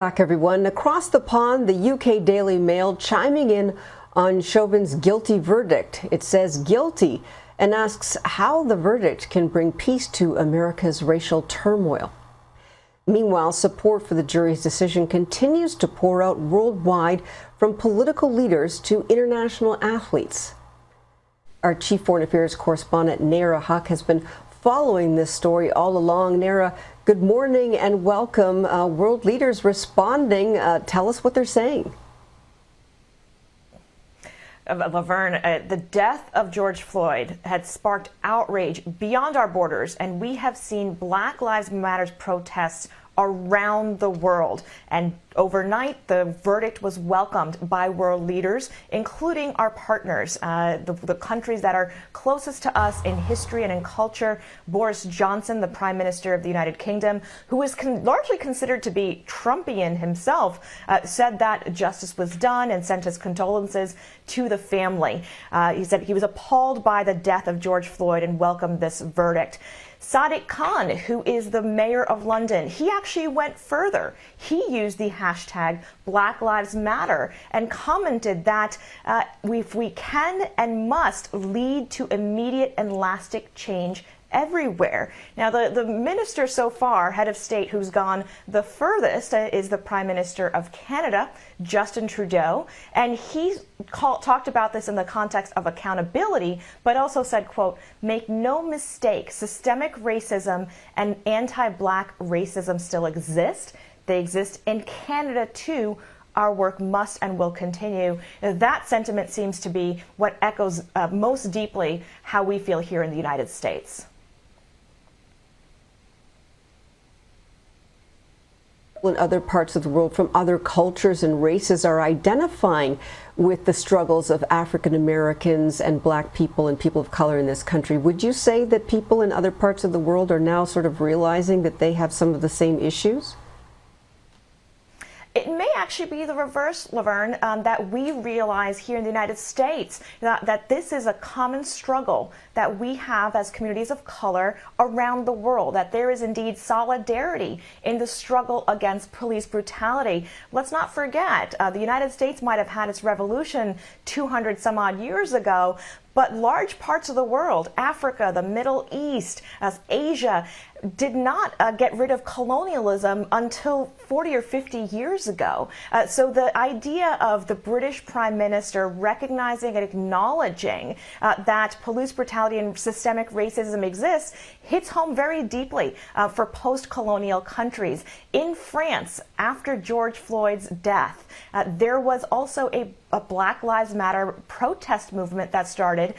Back everyone. Across the pond, the UK Daily Mail chiming in on Chauvin's guilty verdict. It says guilty and asks how the verdict can bring peace to America's racial turmoil. Meanwhile, support for the jury's decision continues to pour out worldwide from political leaders to international athletes. Our chief foreign affairs correspondent Nayyer Haq has been following this story all along. Nayyer, good morning and welcome. World leaders responding. Tell us what they're saying. Laverne, the death of George Floyd had sparked outrage beyond our borders, and we have seen Black Lives Matter protests around the world. And overnight, the verdict was welcomed by world leaders, including our partners, the countries that are closest to us in history and in culture. Boris Johnson, the Prime Minister of the United Kingdom, who is largely considered to be Trumpian himself, said that justice was done and sent his condolences to the family. He said he was appalled by the death of George Floyd and welcomed this verdict. Sadiq Khan, who is the mayor of London, he actually went further. He used the hashtag Black Lives Matter and commented that we can and must lead to immediate and lasting change everywhere. Now, the minister so far, head of state, who's gone the furthest is the Prime Minister of Canada, Justin Trudeau, and he talked about this in the context of accountability, but also said, quote, "Make no mistake, systemic racism and anti-Black racism still exist. They exist in Canada too. Our work must and will continue." That sentiment seems to be what echoes most deeply how we feel here in the United States. In other parts of the world from other cultures and races are identifying with the struggles of African Americans and Black people and people of color in this country. Would you say that people in other parts of the world are now sort of realizing that they have some of the same issues? It may actually be the reverse, Laverne, that we realize here in the United States that this is a common struggle that we have as communities of color around the world, that there is indeed solidarity in the struggle against police brutality. Let's not forget, the United States might have had its revolution 200 some odd years ago, but large parts of the world, Africa, the Middle East, Asia, did not get rid of colonialism until 40 or 50 years ago. So the idea of the British Prime Minister recognizing and acknowledging that police brutality and systemic racism exists hits home very deeply for post-colonial countries. In France, after George Floyd's death, there was also a Black Lives Matter protest movement that started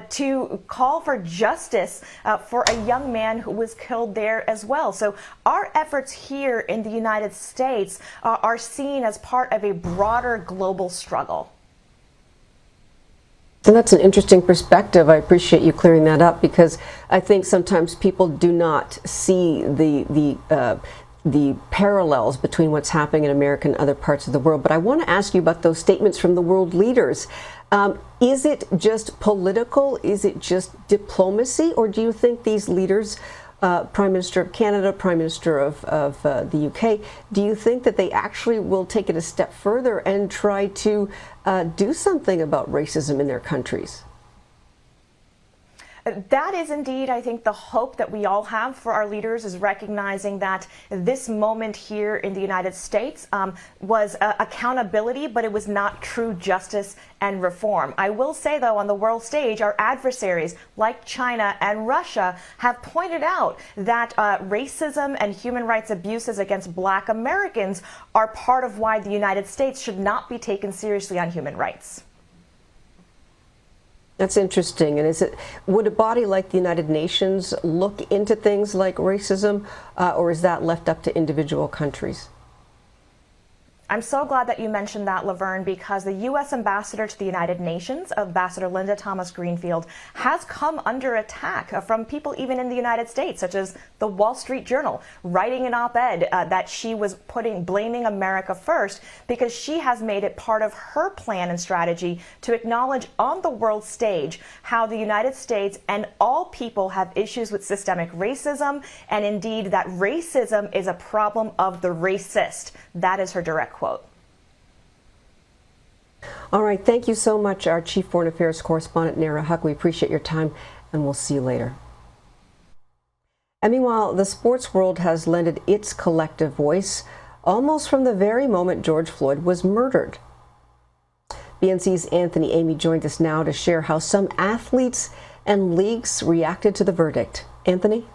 to call for justice for a young man who was killed there as well. So our efforts here in the United States are seen as part of a broader global struggle. And that's an interesting perspective. I appreciate you clearing that up, because I think sometimes people do not see the parallels between what's happening in America and other parts of the world. But I want to ask you about those statements from the world leaders. Is it just political? Is it just diplomacy? Or do you think these leaders, Prime Minister of Canada, Prime Minister of the UK, do you think that they actually will take it a step further and try to do something about racism in their countries? That is indeed, I think, the hope that we all have for our leaders, is recognizing that this moment here in the United States was accountability, but it was not true justice and reform. I will say, though, on the world stage, our adversaries like China and Russia have pointed out that racism and human rights abuses against Black Americans are part of why the United States should not be taken seriously on human rights. That's interesting. And would a body like the United Nations look into things like racism, or is that left up to individual countries? I'm so glad that you mentioned that, Laverne, because the U.S. ambassador to the United Nations, Ambassador Linda Thomas-Greenfield, has come under attack from people even in the United States, such as the Wall Street Journal, writing an op-ed that she was blaming America first because she has made it part of her plan and strategy to acknowledge on the world stage how the United States and all people have issues with systemic racism, and indeed that racism is a problem of the racist. That is her direct quote. All right. Thank you so much, our Chief Foreign Affairs Correspondent, Nayyer Haq. We appreciate your time, and we'll see you later. And meanwhile, the sports world has lended its collective voice almost from the very moment George Floyd was murdered. BNC's Anthony Amy joined us now to share how some athletes and leagues reacted to the verdict. Anthony?